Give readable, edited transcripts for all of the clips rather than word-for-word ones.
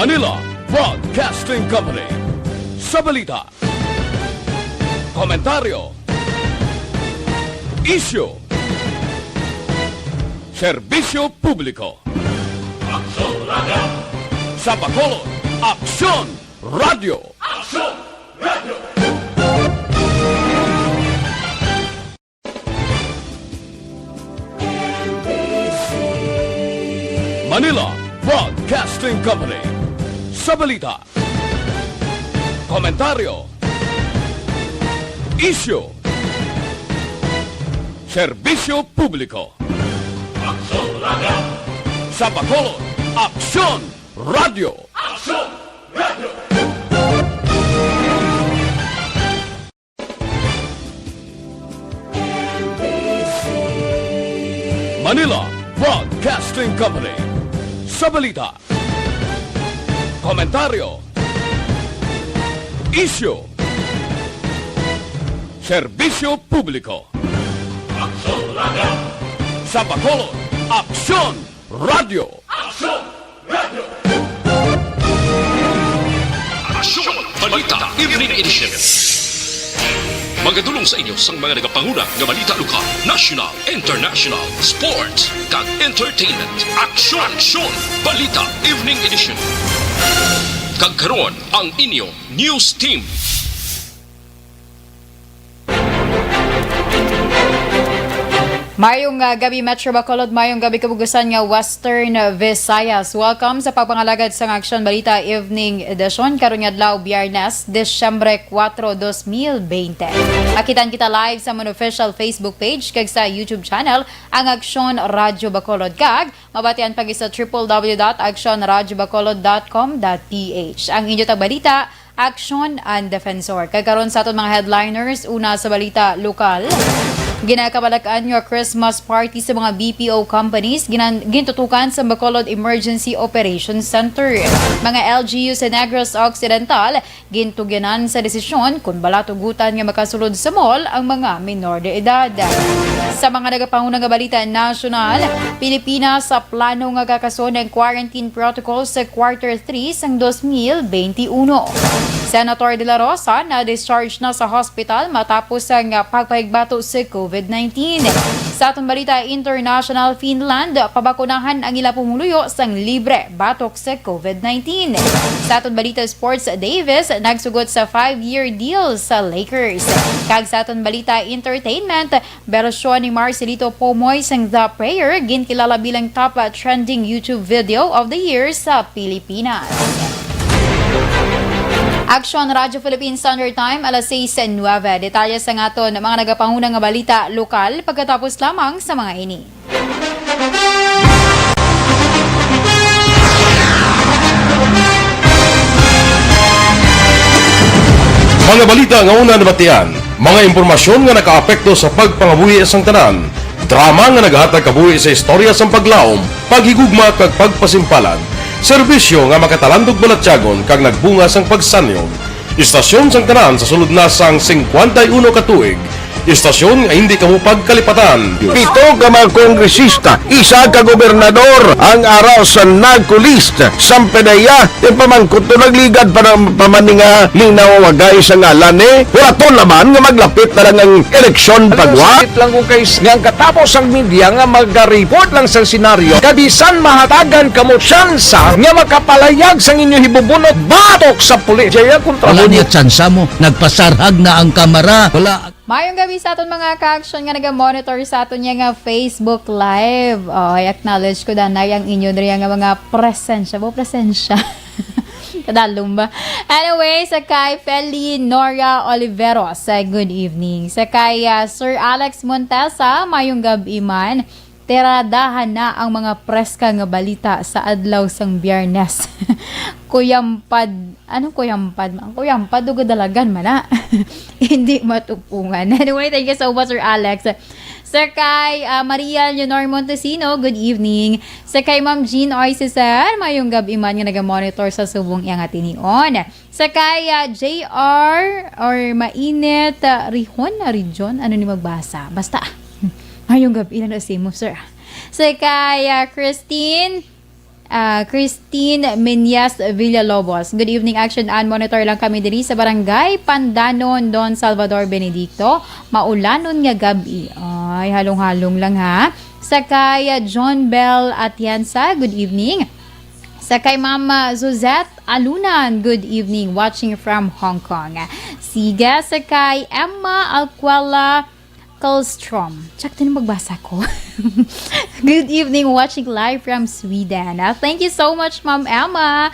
Manila Broadcasting Company. Sa balita, komentaryo, isyu, serbisyo publiko. Aksyon Radio. Sa Bacolod, Aksyon Radio. Aksyon Radio. Manila Broadcasting Company. Sa balita, komentaryo, isyu, serbisyo publiko. Aksyon Radio. Sa Bacolod, Aksyon Radio. Aksyon Radio. Manila Broadcasting Company. Sa balita, komentaryo, isyu, serbisyo publiko. Aksyon Radio. Sa Bacolod, Aksyon Radio. Aksyon Radio. Aksyon Balita Evening Edition. Magadulong sa inyo sang mga nagapangunang nga balita lokal, national, international, sports, kag entertainment. Aksyon Balita Evening Edition. Kag karon ang inyo news team. Mayong gabi Metro Bacolod, mayong gabi kabugusan nga Western Visayas. Welcome sa pagpangalagad sa Aksyon Balita Evening Edition karon nga adlaw Biyernes, Disyembre 4, 2020. Akitan kita live sa mon official Facebook page kag sa YouTube channel ang Aksyon Radio Bacolod kag mabatian pag sa www.aksyonradiobacolod.com.ph. Ang inyo tag balita, Aksyon and Defensor. Kagkaroon sa aton mga headliners, una sa balita lokal. Ginakabalakaan nga Christmas party sa mga BPO companies gintutukan sa Bacolod Emergency Operations Center. Mga LGU sa Negros Occidental gintuginan sa desisyon kung balatugutan nga makasulod sa mall ang mga minor de edad. Sa mga nagapangunang nga balita national, Pilipinas sa plano nga kakaso ng quarantine protocol sa quarter 3 sang 2021. Senator De La Rosa na-discharge na sa hospital matapos ang pagpahigbato sa COVID-19. Sa atong balita international, Finland, pabakunahan ang ila pumuluyo sang libre batok sa COVID-19. Sa atong balita sports, Davis nagsugot sa 5-year deal sa Lakers. Kag sa atong balita entertainment, bersyon ni Marcelito Pomoy sang The Prayer ginkilala bilang top trending YouTube video of the year sa Pilipinas. Aksyon Radio Philippine Standard Time, alas 6:09. Detalye sa ngaton mga nagapangunang nga balita lokal pagkatapos lamang sa mga ini. Mga balita nga una nabatian, mga impormasyon nga nakaapekto sa pagpangabuhi sang tanan, drama nga naghatag kabuhi sa istorya sang paglaom, paghigugma kag pagpasimpalan, serbisyo nga makatalandog balatyagon kag nagbunga sang pagsanyon, istasyon sang tanan sa sulod na sang 51 katuig, istasyon nga hindi kamupag kalipatan. Pito ka mga kongresista, isa ka gobernador ang araw sa nagkulist sa pedaya yung pamangkot to nagligad para pamaninga linaw wagay sa ngalan wala naman nga maglapit na lang ang eleksyon pagwa. Sakit lang kung kayo nga katapos ang media nga mag-report lang sa senaryo kabisan mahatagan kamo tsansa nga makapalayag sa inyo hibubunot batok sa pulis. Jaya kontra wala niya tsansa mo, nagpasarhag na ang kamera. Wala. Mayong gabi sa aton mga ka-aksyon nga naga-monitor sa aton nga Facebook Live. I-acknowledge ko danay ang inyo diri nga mga presensya. Kadalong ba? Anyway, sa kay Feli Nora Oliveros, good evening. Sa kay Sir Alex Montesa, mayong gabi man. Teradahan na ang mga preska nga balita sa adlaw sang Biyernes. Kuyampad, anong kuyampad? Ang kuyampad, dugo dalagan man na. Hindi matupungan. Anyway, thank you so much, Sir Alex. Sa kay Maria Leonor Montesino, good evening. Sa kay Ma'am Jean Oisisar, mayong gabi man nga naga-monitor sa subong iyang atinion. Sa kay JR or Mainit Rijon, ano ni magbasa? Basta, mayong gabi na si mo, sir. Sa kay Christine Christine Menyas Villalobos. Good evening, Action and Monitor lang kami diri sa Barangay Pandanon, Don Salvador Benedicto. Maulanon nga gabi. Ay, halong-halong lang ha. Sakay John Bell Atienza, good evening. Sakay Mama Suzette Alunan, good evening, watching from Hong Kong. Siga sakay Emma Alquala Karlstrom. Check din magbasa ko. Good evening, watching live from Sweden. Thank you so much, Ma'am Emma.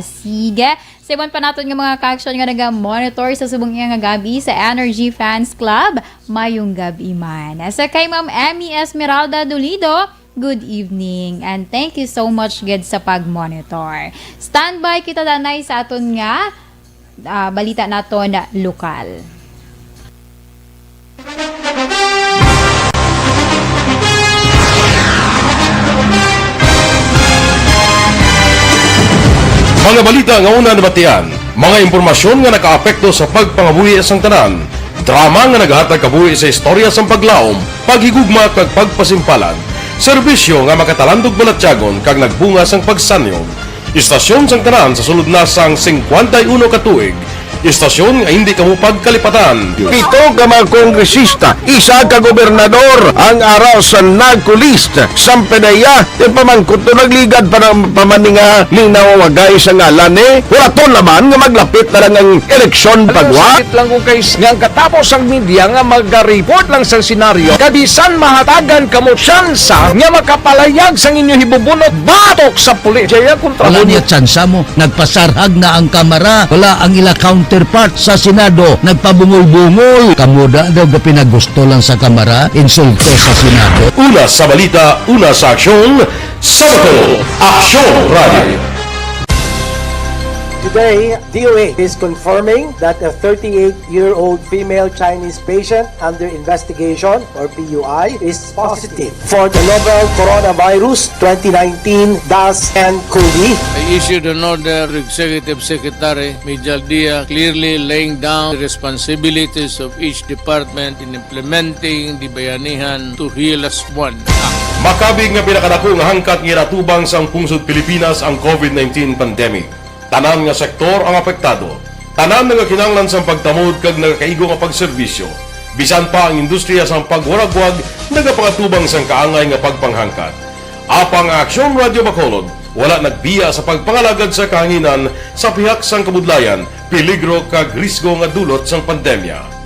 Sige. Siban pa natin ng mga ka-action nga nag-monitor sa subong nga gabi sa Energy Fans Club. Mayong gabi man. Sa kay Ma'am Emmy Esmeralda Dolido, good evening and thank you so much gid sa pag-monitor. Standby kita danay sa aton nga balita naton na lokal. Mga balita nga una nabatian, mga impormasyon nga nakaapekto sa pagpangabuhi sang tanan, drama nga naghatag kabuhi sa istorya sang paglaom, paghigugma kag pagpasimpalan, serbisyo nga makatalandog balatyagon kag nagbunga sang pagsanyog, istasyon sang tanan sa sulod na sang 51 ka tuig, istasyon nga hindi kamo pagkalipatan. Pito ka mga kongresista, isa ka gobernador ang araw sa nagkulist sa pedaya di pamangkot to nagligad para pamaninga ning nawawagay sa ngalan wala to naman nga maglapit na lang ang eleksyon pagwa. Sakit lang ko guys nga katapos ang media nga mag-report lang sa senaryo kabisan mahatagan kamo tsansa nga makapalayag sa inyo hibubunot batok sa pulis. Jaya kontra Wala mo niya tsansa mo. Nagpasarhag na ang kamera. Wala ang ila counterpart sa Senado. Nagpabungol-bungol. Kamuda daw ga pinagusto lang sa kamera. Insulto sa Senado. Una sa balita, una sa aksyon, Sabado, Aksyon Radio. Today, DOA is confirming that a 38-year-old female Chinese patient under investigation, or PUI, is positive for the novel coronavirus 2019-10-CoV. I issued an order to Executive Secretary Major Dia clearly laying down the responsibilities of each department in implementing the Bayanihan to Heal as One Act. Makabig nga pinakadako nga hangkat nga natubang sang pungsod Pilipinas ang COVID-19 pandemic. Tanan nga sektor ang apektado. Tanan nga kinahanglan sang pagtamod kag nagakaigo nga pagserbisyo. Bisan pa ang industriya sang pagwaragwag nagapangatubang sang kaangay nga pagpanghangkat. Apang Aksyon Radio Bacolod wala nagbiya sa pagpangalagad sa kahanginan sa pihak sang kabudlayan, peligro kag risgo nga dulot sang pandemya.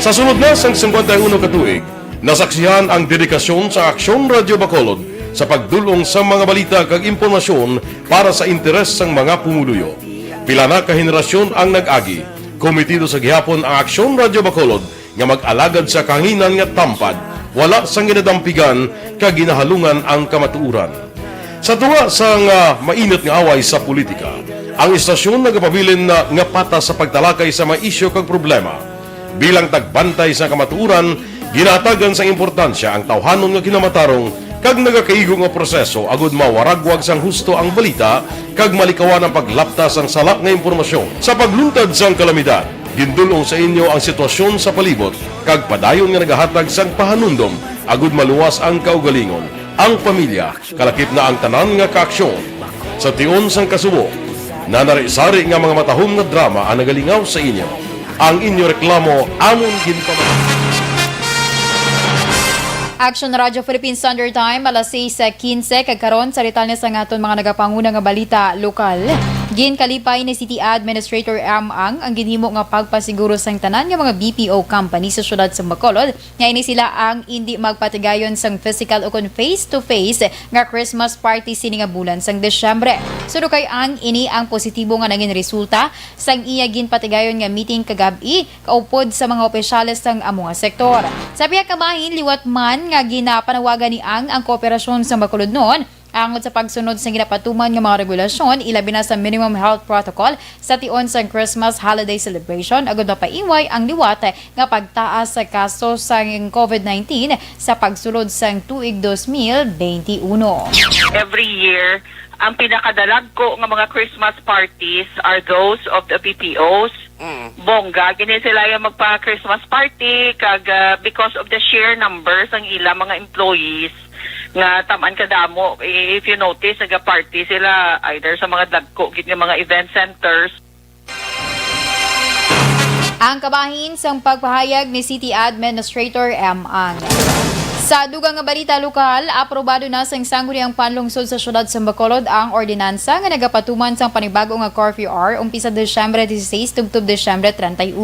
Sa sunod na sang 51 katuig, nasaksihan ang dedikasyon sa Aksyon Radio Bacolod sa pagdulong sa mga balita kag impormasyon para sa interes sang mga pumuluyo. Pila na ka henerasyon ang nag-agi, komitido sa gihapon ang Aksyon Radio Bacolod nga mag-alagad sa kahanginan nga tampad, wala sang ginadampigan kag ginahalungan ang kamatuuran. Sa tuwa sang mainit nga away sa politika, ang istasyon nagapabilin na nga patas sa pagtalakay sa mga isyu kag problema. Bilang tagbantay sa kamatuuran, ginatagan sa importansya ang tawhanon nga kinamatarong kag nagakaigo nga proseso agud mawaragwag sang husto ang balita kag malikawan ang paglaptas ang salak nga impormasyon. Sa pagluntad sang kalamidad, gindulong sa inyo ang sitwasyon sa palibot kag padayon nga nagahatag sang pahanundom agud maluwas ang kaugalingon, ang pamilya, kalakip na ang tanan nga kaaksyon. Sa tion sang kasubo, nanari-sari nga mga matahom nga drama ang nagalingaw sa inyo. Ang inyo reklamo amon ginpamahal. Action Radio Philippines Standard Time, alas 6:15 kagkaron sa rital na sa ngaton mga nagapanguna nga balita lokal. Gin kalipay ni City Administrator Ang ginhimo nga pagpasiguro sang tanan nga mga BPO company sa syudad sa Bacolod nga ini sila ang hindi magpatigayon sang physical o face-to-face nga Christmas party sini nga bulan sang Desyembre. Sudo kay ang ini ang positibo nga naging resulta sang iya gin patigayon nga meeting kagabi kaupod sa mga opisyales sang amo nga sektor. Sabi ka bahin liwat man nga ginapanawagan ni ang kooperasyon sa Bacolod noon angod sa pagsunod sa ginapatuman ng mga regulasyon, ilabi na sa minimum health protocol sa tion sa Christmas holiday celebration, agad mapaiway ang liwat nga pagtaas sa kaso sa COVID-19 sa pagsulod sa tuig 2021. Every year, ang pinakadalag ko nga mga Christmas parties are those of the BPOs. Bongga, gini sila yung magpa-Christmas party kag because of the sheer numbers ang ilang mga employees nga tamaan kadamo. If you notice, naga-party sila either sa mga dagko, gid nga mga event centers. Ang kabahin sa pagpahayag ni City Administrator M. Ang. Sa dugang nga balita lokal, aprobado na sa sangguniang panlungsod sa syudad sa Bacolod ang ordinansa nga nagapatuman sang panibago nga curfew hour umpisa Desyembre 16 tubtob Desyembre 31.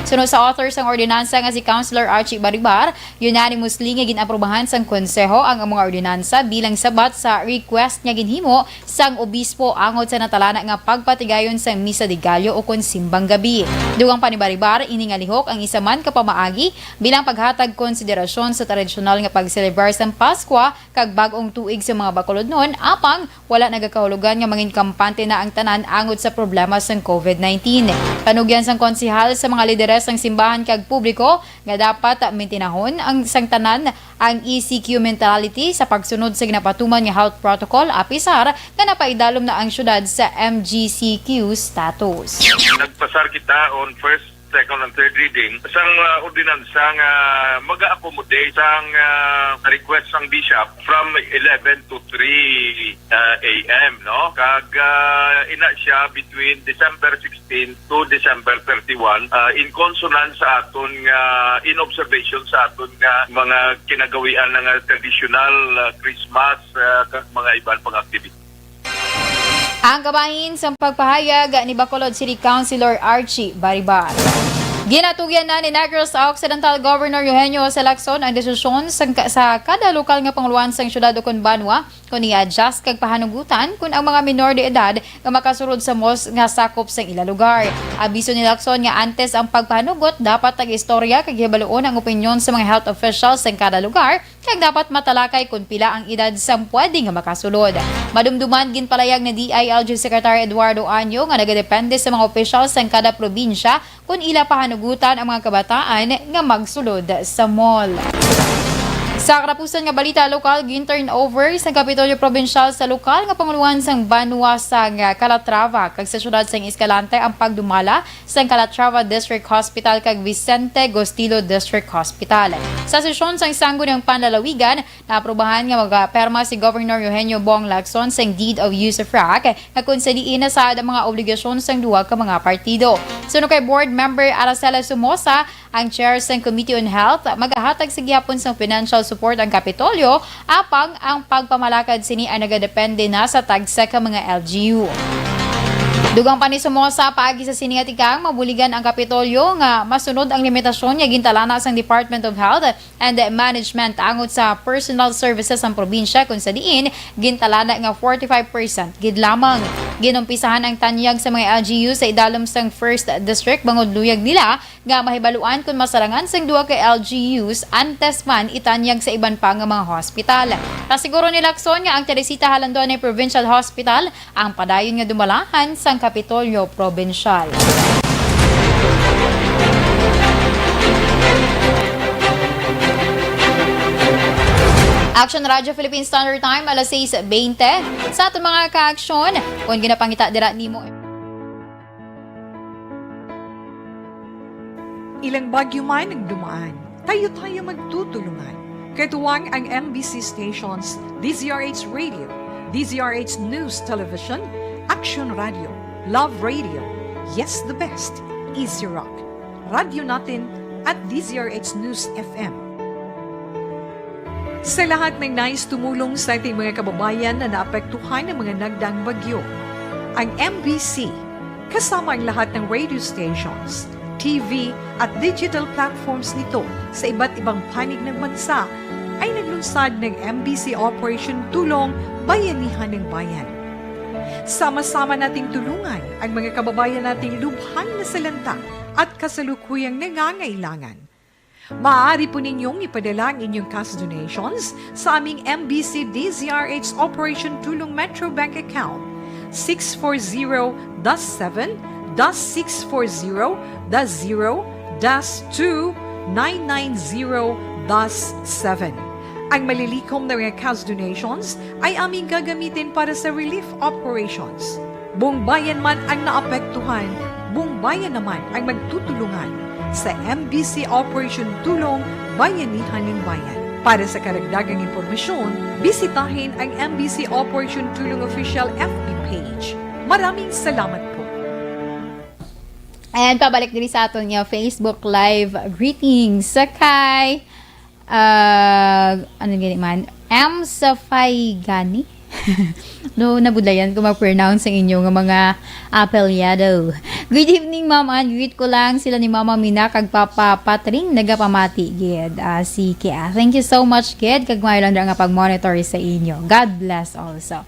Sunod sa author sang ordinansa nga si Councilor Archie Baribar, unanimously nga ginaprobahan sang konseho ang mga ordinansa bilang sabat sa request nga ginhimo sang obispo angod sa natalana nga pagpatigayon sang misa de gallo o kon simbang gabi. Dugang panibaribar iningalihok ang isa man kapamaagi bilang paghatag konsiderasyon sa tradisyonal nga pag-celebrate sa Pasko kag bag-ong tuig sa mga Bacolod noon apang wala nagakahulugan nga mangin kampante na ang tanan angod sa problema sa COVID-19. Panugyan sang konsihal sa mga lideres ng simbahan kag publiko nga dapat mintinahon ang sang tanan ang ECQ mentality sa pagsunod sa ginapatuman nga health protocol apisar nga napaidalom na ang syudad sa MGCQ status. Nagpasar kita on first, second and third reading sang ordinansa nga mag-accommodate sang request sang bishop from 11 to 3 a.m. no kag ina siya between December 16 to December 31 in consonance sa aton nga in observation sa aton nga mga kinagawian nga traditional Christmas kag mga iban pang activity. Ang kabahin sa pagpahayag ni Bacolod City Councilor Archie Baribar. Ginatugyan na ni Negros Occidental Governor Eugenio Aksyon ang desisyon sa kada lokal nga panguluan sang syudad o Banwa kung i-adjust kag pahanugutan kung ang mga minor de edad nga makasurod sa mos nga sakop sang ila lugar. Abiso ni Aksyon nga antes ang pagpahanugot dapat tag-istorya kag hibaluon ang opinyon sa mga health officials sang kada lugar kag dapat matalakay kung pila ang edad sang pwede nga makasulod. Madumduman ginpalayag ni DILG Secretary Eduardo Anyo nga nagadepende sa mga officials sang kada probinsya kung ila pahanugutan ang mga kabataan nga magsulod sa mall. Sa karapusan nga balita lokal, gin-turn over sa Kapitolyo Provincial sa lokal nga panguluan sang Banwa sang Calatrava kag sa syudad sang Escalante ang pagdumala sang Calatrava District Hospital kag Vicente Gostilo District Hospital. Sa sesyon sang sangguniang panlalawigan, naaprobahan nga magperma si Governor Eugenio Bong Lacson sang Deed of Use of Rack nga konsediin na sa mga obligasyon sang duwa ka mga partido. Sunod kay Board Member Aracela Sumosa, ang Chair sang Committee on Health, magahatag sa gihapon sang financial support ang Kapitolyo, apang ang pagpamalakad sini ay nagadepende na sa tagsa ka mga LGU. Dugang pa ni Sumosa paagi sa sinigatikang mabuligan ang Kapitolyo nga masunod ang limitasyon nga gintalana sang Department of Health and Management angod sa personal services ang probinsya kung sa diin gintalana nga 45% gid lamang. Ginumpisahan ang tanyag sa mga LGU sa idalom sang 1st District bangod luyag nila nga mahibaluan kung masarangan sang duha ka LGUs antes man itanyag sa iban pa nga mga hospital. Kasiguro ni Lacson nga ang Teresita Halandone Provincial Hospital ang padayon nga dumalahan sang Kapitolyo Provincial. Aksyon Radio Philippine Standard Time alas 6:20 sa ating mga ka-aksyon kung ginapangita dira nimo. Ilang bagyo man ang dumaan, tayo magtutulungan. Katuwang ang MBC stations, DZRH Radio, DZRH News Television, Aksyon Radio, Love Radio, Yes the Best, Easy Rock, Radio Natin at DZRH News FM. Sa lahat ng nais tumulong sa ating mga kababayan na naapektuhan ng mga nagdaang bagyo, ang MBC, kasama ang lahat ng radio stations, TV at digital platforms nito sa iba't ibang panig ng bansa, ay naglunsad ng MBC Operation Tulong Bayanihan ng Bayan. Sama-sama nating tulungan ang mga kababayan nating lubhang nasalanta at kasalukuyang nangangailangan. Maaari po ninyong ipadala ang inyong cash donations sa aming MBC DZRH Operation Tulong Metro Bank account 640-7-640-0-2-990-7. Ang malilikom na mga cash donations ay aming gagamitin para sa relief operations. Buong bayan man ang naapektuhan, buong bayan naman ang magtutulungan sa MBC Operation Tulong Bayanihan ng Bayan. Para sa karagdagang impormasyon, bisitahin ang MBC Operation Tulong Official FB page. Maraming salamat po. And pabalik diri sa aton nga Facebook Live greetings sakay ano gani man Safai gani no nabudlayan ko mag-pronounce ang inyo nga mga apelyado. Good evening ma'am, and greet ko lang sila ni Mama Mina kag Papa Patring nagapamati gid si Kia. Thank you so much gid kag mayroon nga pag-monitor sa inyo. God bless also.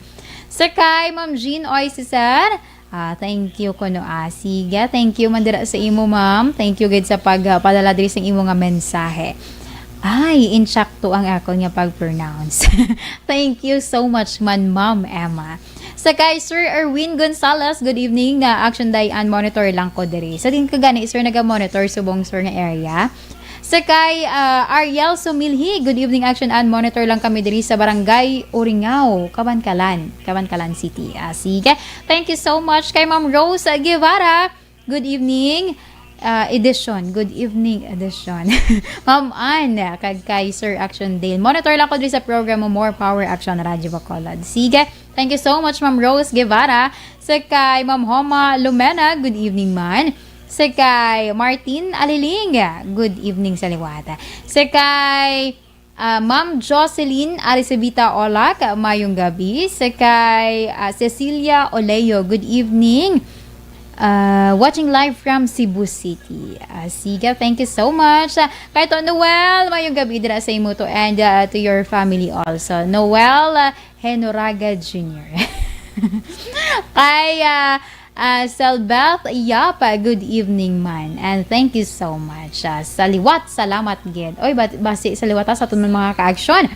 Sakay Ma'am Jean Oy Cesar. Thank you ko no sige. Thank you man dira sa imo ma'am. Thank you gid sa pagpadala diri sa imo nga mensahe. Ay, insakto ang ako nga pag-pronounce. Thank you so much man, Ma'am Emma. Sakay Sir Erwin Gonzalez, good evening na Aksyon Day and monitor lang ko diri. Sa din ka gani Sir naga-monitor subong Sir nga area. Sakay Ariel Sumilhi, good evening Action and monitor lang kami diri sa Barangay Uringao, Cabancalan City. Sige. Thank you so much kay Ma'am Rose Guevara. Good evening. Good evening edition. Ma'am Ann, kag kay Sir Action Dale. Monitor lang ko diri sa program mo More Power Action Radyo Bacolod. Sige, thank you so much Ma'am Rose Guevara. Sa kay Ma'am Homa Lumena, good evening man. Sa kay Martin Aliling, good evening sa liwata. Sa kay Ma'am Jocelyn Arisabita Olak, mayong gabi. Sa kay Cecilia Oleo, good evening. Watching live from Cebu City. Sige, thank you so much. Kay to Noel, mayong gabi dira sa imo to and to your family also. Noel Henoraga Jr. Kay Selbeth Yapa, good evening man. And thank you so much. Saliwat, salamat gid. Oy, basi saliwat sa aton mga ka-aksyon.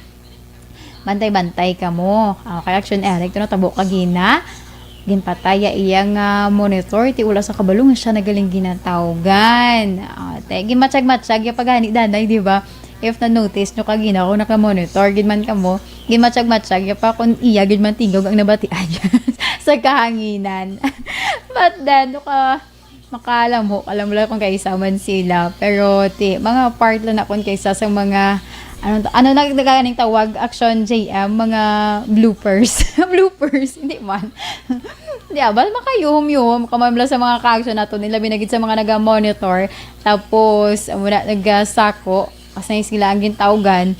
Bantay-bantay ka mo. Kay Action Eric, tabo ka gina. Ginpataya iyang monitor ti ula sa kabalong siya nagaling ginatawgan. Te gimatsyag-matsyag ya paghani danay, di ba? If na notice nyo kagina ko naka-monitor gid man kamo, gimatsyag-matsyag ya pa kun iya gid man tingog ang nabatian sa kahanginan. But then alam mo lang kung kaysa man sila, pero mga part lang na kun kaysa sa mga ano nagdaganing tawag Action JM, mga bloopers. Bloopers, hindi man. Di ba, makayuhom-yuhom kamamla sa mga ka-action nato nila binagid sa mga naga-monitor. Tapos, muna nagasako, kasi sila ang gintawgan,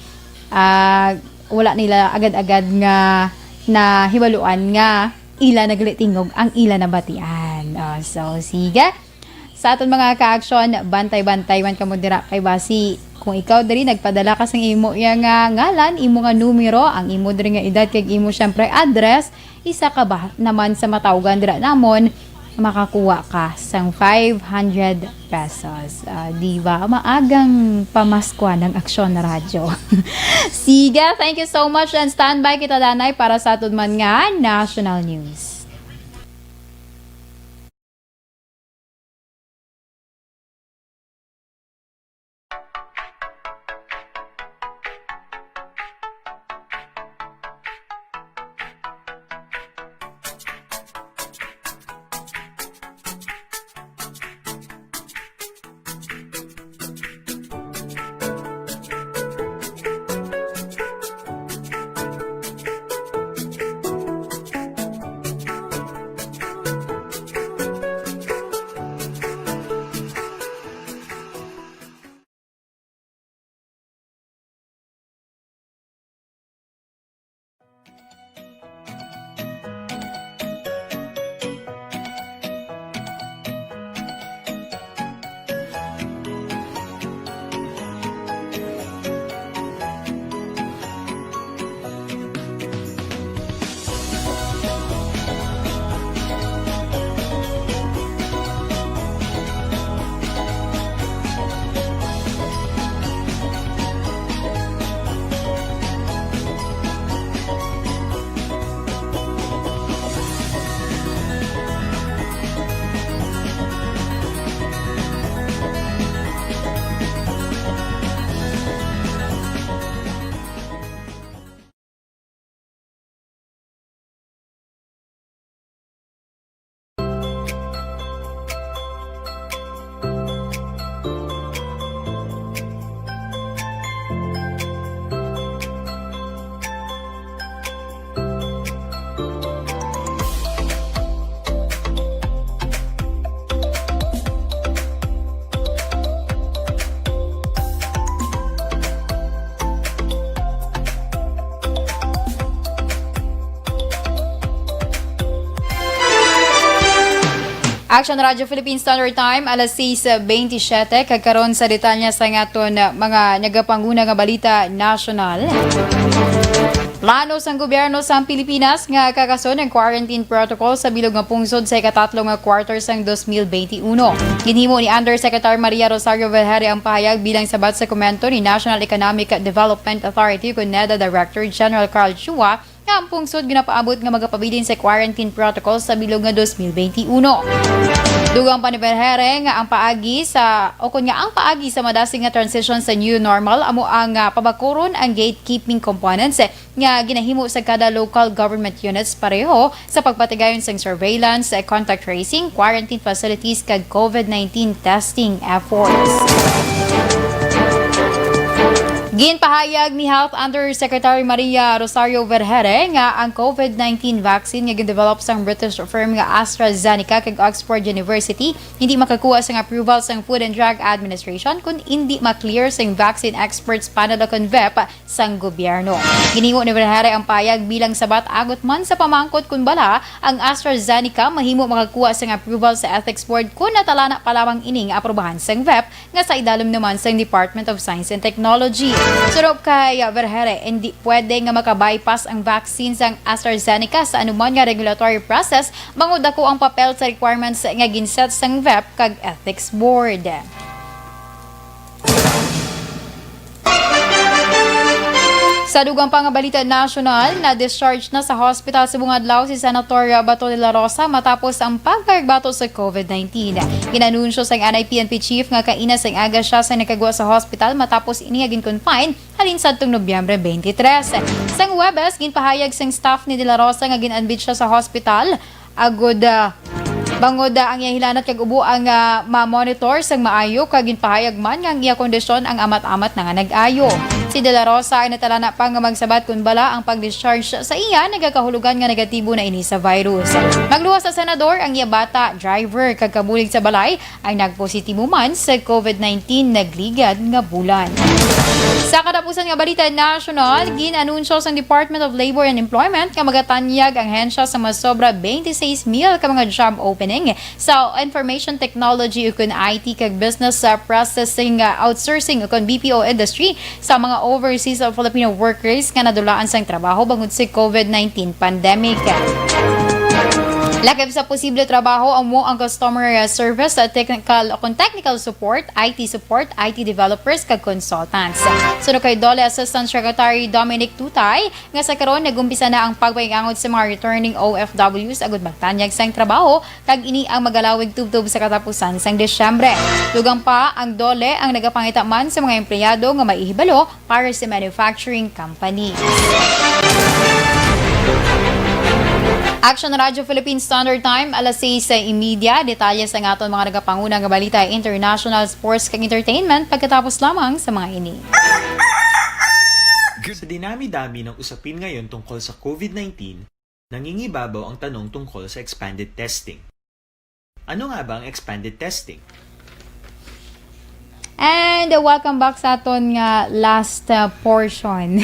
wala nila agad-agad nga na hibaluan nga ila naglitingog ang ila na batian. So, sige. Sa aton mga ka-action, bantay-bantay man kamo dira kay basi kung ikaw diri nagpadala ka sang imo nga ngalan, imo nga numero, ang imo diri nga edad kag imo syempre address, isa ka ba naman sa matawgan dira namon makakuha ka sang 500 pesos. Di ba? Maagang pamaskwan ng Aksyon na Radyo. Sige, thank you so much and standby kita danay para sa aton man nga national news. Action Radio Philippine Standard Time, alas 6:27, kagkaroon sa detalya sa ngaton mga nagapanguna nga balita nasyonal. Plano sang gobyerno sa Pilipinas nga kakason ng quarantine protocol sa bilog nga pungsod sa ikatatlong nga quarter sang 2021. Ginhimo ni Undersecretary Maria Rosario Vergere ang pahayag bilang sabat sa komento ni National Economic Development Authority kun NEDA Director General Carl Chua nga ang pungsod ginapaabot nga magapabilin sa quarantine protocol sa bilog nga 2021. Dugang pa ni Vergere nga ang paagi sa madasig nga transition sa new normal amo ang pabakuron ang gatekeeping components nga ginahimo sa kada local government units pareho sa pagpatigayon sa surveillance, contact tracing, quarantine facilities kag COVID-19 testing efforts. Ginpahayag ni Health Undersecretary Maria Rosario Vergere nga ang COVID-19 vaccine nga gidevelop sang British firm nga AstraZeneca kag Oxford University hindi makakuha sang approval sang Food and Drug Administration kung hindi maklear sang vaccine experts panel o convep sang gobyerno. Giningo ni Vergere ang payag bilang sabat agot man sa pamangkot kun bala ang AstraZeneca mahimo makakuha sang approval sa Ethics Board kung natalana pa lamang ining aprobahan sang VEP nga sa idalom naman sang Department of Science and Technology. Surop kay Vergere, hindi pwede nga makabypass ang vaccine sang AstraZeneca sa anuman nga regulatory process bangod ako ang papel sa requirements nga ginset sang VEP kag Ethics Board. Sa dugang pangabalita nasyonal, na-discharge na sa hospital sa Bungadlaw si Senator Bato de la Rosa matapos ang pagkarbato sa COVID-19. Inanunsyo sa NIPNP Chief nga kaina sa aga siya sa nakagwa sa hospital matapos iniagin confine halin sa Nobyembre 23. Sang Huwebes, ginpahayag sang staff ni de la Rosa nga ginadmit siya sa hospital agod bangod ang iyahilanat kag ubo ang ma-monitor sang maayo kag ginpahayag man nga ang iya kondisyon ang amat-amat na nga nag-ayo. Si De La Rosa ay natalana pa nga magsabat kun bala ang pag-discharge sa iya nagakahulugan nga negatibo na ini sa virus. Magluwas sa senador ang iya bata, driver kag kabulig sa balay ay nagpositibo man sa COVID-19 nagligad nga bulan. Sa katapusan nga balita national, ginanunsyo sa Department of Labor and Employment nga magatanyag ang hensya sa masobra 26,000 ka mga job opening sa information technology ukon IT kag business processing outsourcing ukon BPO industry sa mga overseas Filipino workers nga nadulaan sang trabaho bangod sa COVID-19 pandemic. Lakip sa posible trabaho ang customer service, technical support, IT developers kag consultants. Sunod kay Dole Assistant Secretary Dominic Tutay nga sa karon nagumpisa na ang pagpaingangot sa mga returning OFWs agud magtanyag sang trabaho kag ini ang magalawig tubtob sa katapusan sang Desyembre. Dugang pa ang Dole ang nagapangita man sa mga empleyado nga maihibalo para sa manufacturing company. Action Radio Philippine Standard Time, alas 6:30. Detalye sa ngaton mga nagapanguna nga balita, international sports kag entertainment pagkatapos lamang sa mga ini. Sa dinami-dami ng usapin ngayon tungkol sa COVID-19, nangingibabaw ang tanong tungkol sa expanded testing. Ano nga ba ang expanded testing? And welcome back sa aton nga last portion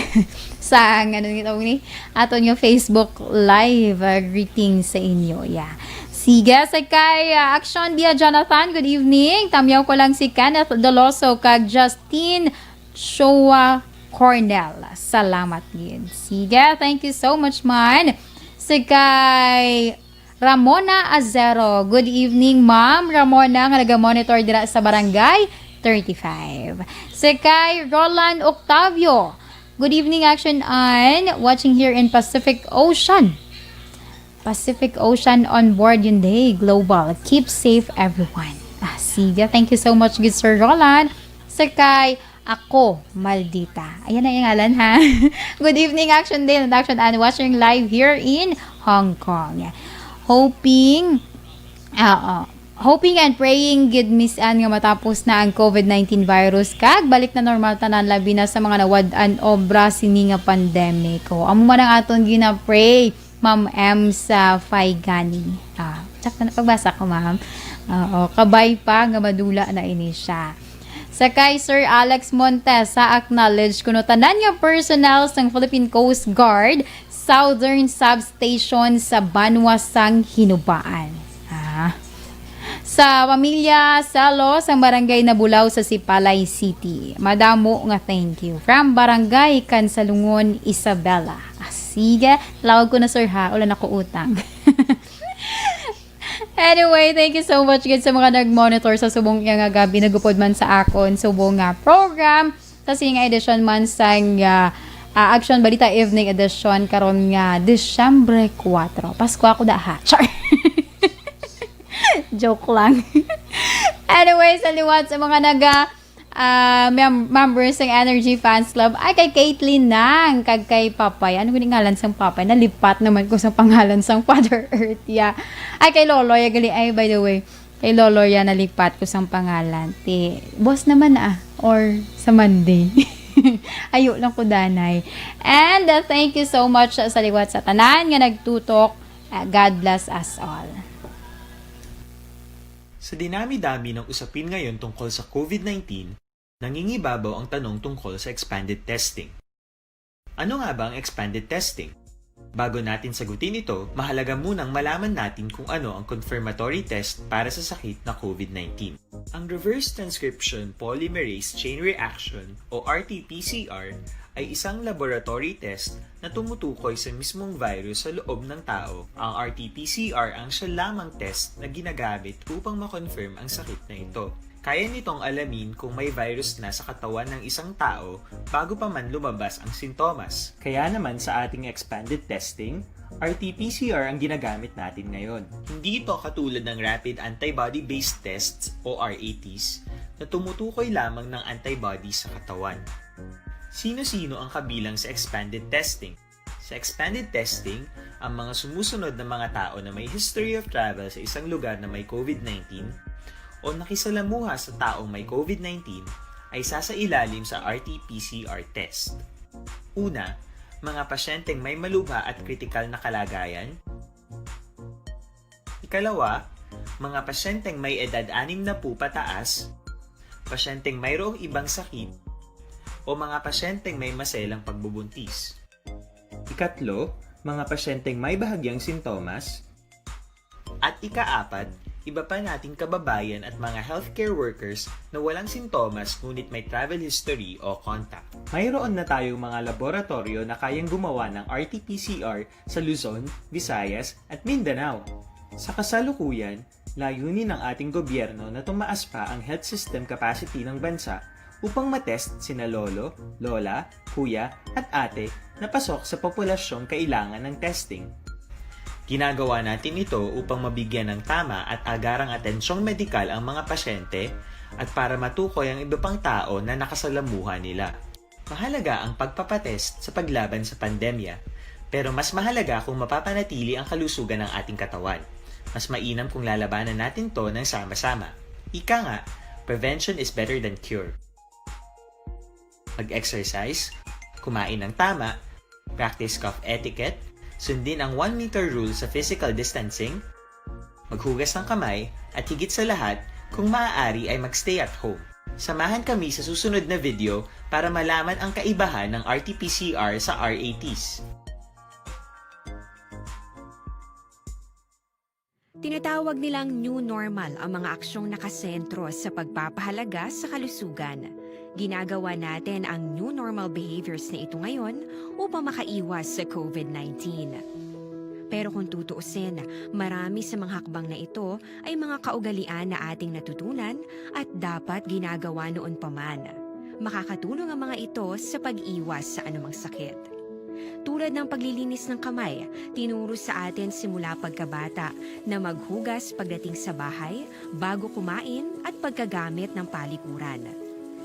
sa aton nga Facebook live greetings sa inyo. Yeah. Sige, sa kay Aksyon via Jonathan, good evening. Tamyaw ko lang si Kenneth Doloso kag Justine Showa Cornell. Salamat din. Sige, thank you so much man. Sa kay Ramona Azero, good evening ma'am. Ramona nga naga-monitor dira sa barangay 35. Sa kay Roland Octavio, good evening Action on watching here in Pacific Ocean on board yun day global. Keep safe everyone. Sige, thank you so much good Sir Roland. Sa kay ako Maldita, ayan na yung ngalan ha. Good evening Action Day and Action on watching live here in Hong Kong. Hoping and praying good Miss Ann nga matapos na ang COVID-19 virus kag balik na normal tanan labi na sa mga nawad-an obra sini nga pandemic. Amo man ang aton gina-pray Ma'am M sa Faigani. Tsaka na pagbasa ko ma'am. Kabay pa nga madula na ini siya. Sa kay Sir Alex Montes sa acknowledge kuno tanan nga personnel sang Philippine Coast Guard Southern Substation sa Banwa sang Hinubaan. sa pamilya Salos ang barangay Nabulaw sa Sipalay City. Madamo nga thank you. From Barangay Kansalungon, Isabela. Sige, lawag ko na sir ha. Wala na ko utang. Anyway, thank you so much gid sa mga nag-monitor sa subong nga gabi nagupod man sa akon subong nga program sa singa edition man sang Aksyon Balita Evening Edition karon nga Disyembre 4. Pasko ako da ha. Char. Joke lang. Anyway, sa liwat sa mga members ng Energy Fans Club ay kay Caitlyn nang kag kay Papay. Ano gini ngalan sang Papay? Nalipat naman ko sa pangalan sang Father Earth ya. Ay kay Lolo ya gali ay by the way. Kay Lolo ya nalipat ko sang pangalan. Ti boss naman or sa Monday. Ayo lang ko danay. And thank you so much sa liwat sa tanan nga nagtutok. God bless us all. Sa dinami-dami ng usapin ngayon tungkol sa COVID-19, nangingibabaw ang tanong tungkol sa expanded testing. Ano nga ba ang expanded testing? Bago natin sagutin ito, mahalaga munang malaman natin kung ano ang confirmatory test para sa sakit na COVID-19. Ang reverse transcription polymerase chain reaction o RT-PCR ay isang laboratory test na tumutukoy sa mismong virus sa loob ng tao. Ang RT-PCR ang siya lamang test na ginagamit upang makonfirm ang sakit na ito. Kaya nitong alamin kung may virus na sa katawan ng isang tao bago pa man lumabas ang sintomas. Kaya naman sa ating expanded testing, RT-PCR ang ginagamit natin ngayon. Hindi ito katulad ng rapid antibody-based tests o RATs na tumutukoy lamang ng antibodies sa katawan. Sino-sino ang kabilang sa expanded testing? Sa expanded testing, ang mga sumusunod na mga tao na may history of travel sa isang lugar na may COVID-19 o nakisalamuha sa taong may COVID-19 ay sasailalim sa RT-PCR test. Una, mga pasyenteng may malubha at kritikal na kalagayan. Ikalawa, mga pasyenteng may edad 60 pataas, pasyenteng mayroong ibang sakit, o mga pasyenteng may maselang pagbubuntis. Ikatlo, mga pasyenteng may bahagyang sintomas. At ikaapat, iba pa nating kababayan at mga healthcare workers na walang sintomas ngunit may travel history o contact. Mayroon na tayong mga laboratorio na kayang gumawa ng RT-PCR sa Luzon, Visayas at Mindanao. Sa kasalukuyan, layunin ng ating gobyerno na tumaas pa ang health system capacity ng bansa upang matest sina lolo, lola, kuya at ate na pasok sa populasyong kailangan ng testing. Ginagawa natin ito upang mabigyan ng tama at agarang atensyong medikal ang mga pasyente at para matukoy ang iba pang tao na nakasalamuha nila. Mahalaga ang pagpapatest sa paglaban sa pandemya, pero mas mahalaga kung mapapanatili ang kalusugan ng ating katawan. Mas mainam kung lalabanan natin to ng sama-sama. Ika nga, prevention is better than cure. Mag-exercise, kumain ng tama, practice cough etiquette, sundin ang 1 meter rule sa physical distancing, maghugas ng kamay, at higit sa lahat, kung maaari ay magstay at home. Samahan kami sa susunod na video para malaman ang kaibahan ng RT-PCR sa RATs. Tinatawag nilang new normal ang mga aksyong nakasentro sa pagpapahalaga sa kalusugan. Ginagawa natin ang new normal behaviors na ito ngayon upang makaiwas sa COVID-19. Pero kung tutuusin, marami sa mga hakbang na ito ay mga kaugalian na ating natutunan at dapat ginagawa noon pa man. Makakatulong ang mga ito sa pag-iwas sa anumang sakit. Tulad ng paglilinis ng kamay, tinuro sa atin simula pagkabata na maghugas pagdating sa bahay, bago kumain at pagkagamit ng palikuran.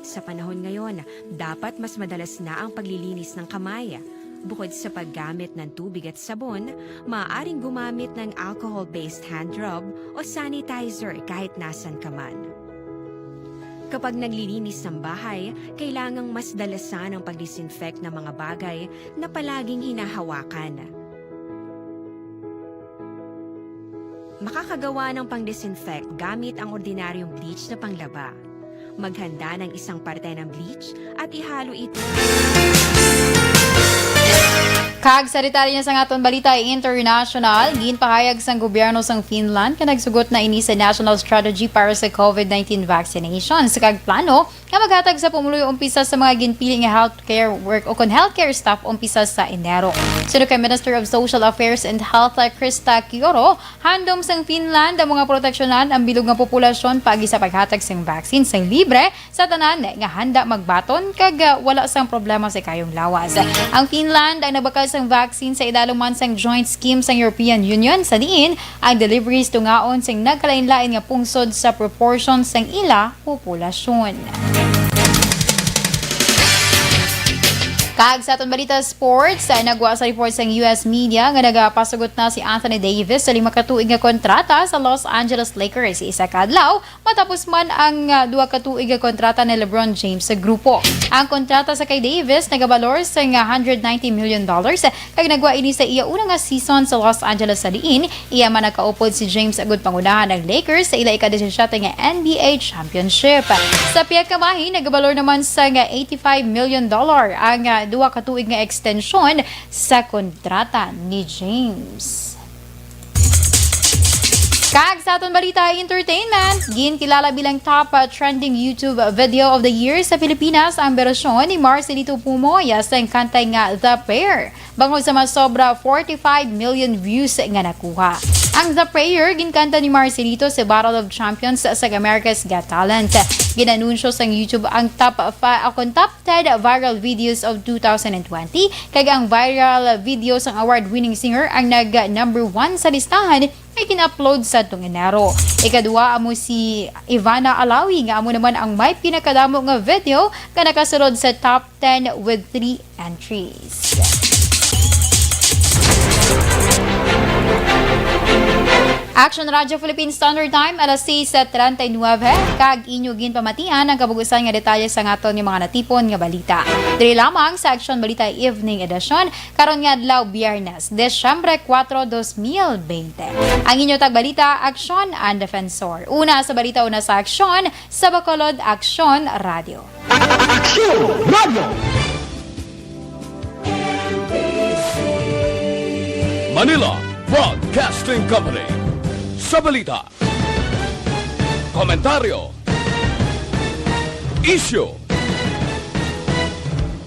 Sa panahon ngayon, dapat mas madalas na ang paglilinis ng kamay. Bukod sa paggamit ng tubig at sabon, maaaring gumamit ng alcohol-based hand rub o sanitizer kahit nasan ka man. Kapag naglilinis ng bahay, kailangang mas dalasan ang pag-disinfect ng mga bagay na palaging hinahawakan. Makakagawa ng pang-disinfect gamit ang ordinaryong bleach na panglaba. Maghanda ng isang parte ng bleach at ihalo ito. Kag sarita niya sa aton balita international, ginpahayag sang gobyerno sang Finland nga nagsugot na ini sa national strategy para sa COVID-19 vaccinations. Kag plano nga maghatag sa pumuloy umpisa sa mga ginpili nga healthcare work o kon healthcare staff umpisa sa Enero. Sino kay Minister of Social Affairs and Health Krista Kioro, handom sang Finland ang mga proteksyonan ang bilog nga populasyon pagi sa paghatag sang vaccine sang libre sa tanan nga handa magbaton kag wala sang problema sa kayong lawas. Ang Finland ay nabakal sang vaccine sa idaluman sang joint scheme sang European Union sa diin ang deliveries tungaon sang nagkalain-lain nga pungsod sa proportion sang ila populasyon. Kag sa aton balita sports, ay nagwa sa report sa US media nga nagapasagot na si Anthony Davis sa 5 katuig nga kontrata sa Los Angeles Lakers isa kadlaw matapos man ang 2 katuig nga kontrata ni LeBron James sa grupo. Ang kontrata sa kay Davis nagabalor sa $190 million kag nagwa ini sa iya una nga season sa Los Angeles sa diin iya man nakaupod si James agud pangunahan ng Lakers sa ila ika-17 nga NBA championship. Sa piyak kamahi nagabalor naman sa $85 million ang 2 katuig nga extension sa kontrata ni James. Kag sa aton balita entertainment, ginkilala bilang top trending YouTube video of the year sa Pilipinas ang berasyon ni Marcelito Pumoya sa kantay nga The Prayer. Bangod sa mas sobra 45 million views nga nakuha. Ang The Prayer ginkanta ni Marcelito sa Battle of Champions sa America's Got Talent. Ginanunsyo sa YouTube ang top 10 viral videos of 2020 kag ang viral video sang award-winning singer ang nag-number 1 sa listahan ay kina-upload sa Enero. Ikadua amo si Ivana Alawi nga amo naman ang may pinakadamo nga video nga nakasunod sa top 10 with 3 entries. Aksyon Radio Philippine Standard Time alas 6:39 kag inyo ginpamatian ang kabugusan nga detalye sa ngaton nga mga natipon nga balita. Diri lamang sa Aksyon Balita Evening Edition karon nga adlaw Biyernes, Desyembre 4, 2020. Ang inyo tagbalita Aksyon and Defensor. Una sa balita una sa Aksyon sa Bacolod Aksyon Radio. Aksyon Radio! Manila Broadcasting Company. Sa balita, komentaryo, issue,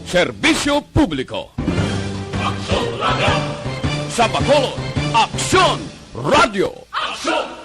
serbisyo publiko. Aksyon Radio! Sa Bacolod, Aksyon Radio! Aksyon!